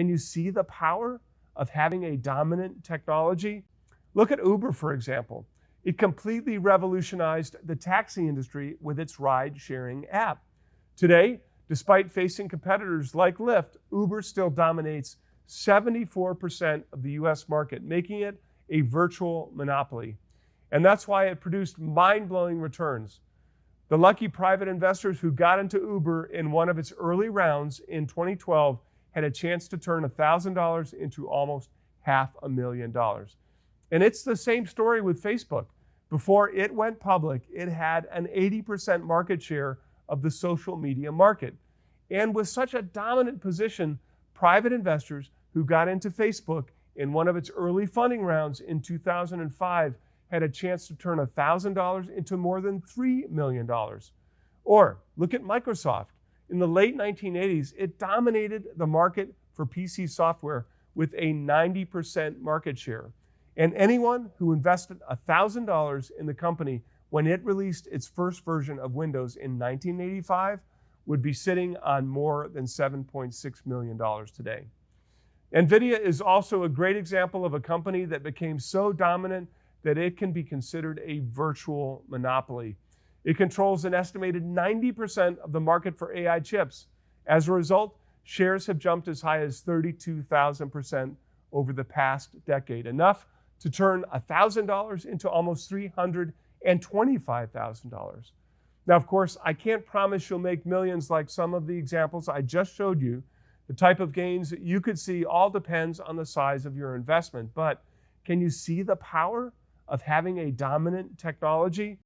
Can you see the power of having a dominant technology? Look at Uber, for example. It completely revolutionized the taxi industry with its ride-sharing app. Today, despite facing competitors like Lyft, Uber still dominates 74% of the US market, making it a virtual monopoly. And that's why it produced mind-blowing returns. The lucky private investors who got into Uber in one of its early rounds in 2012 had a chance to turn $1,000 into almost $500,000. And it's the same story with Facebook. Before it went public, it had an 80% market share of the social media market. And with such a dominant position, private investors who got into Facebook in one of its early funding rounds in 2005 had a chance to turn $1,000 into more than $3 million. Or look at Microsoft. In the late 1980s, it dominated the market for PC software with a 90% market share. And anyone who invested $1,000 in the company when it released its first version of Windows in 1985 would be sitting on more than $7.6 million today. NVIDIA is also a great example of a company that became so dominant that it can be considered a virtual monopoly. It controls an estimated 90% of the market for AI chips. As a result, shares have jumped as high as 32,000% over the past decade, enough to turn $1,000 into almost $325,000. Now, of course, I can't promise you'll make millions like some of the examples I just showed you. The type of gains that you could see all depends on the size of your investment. But can you see the power of having a dominant technology?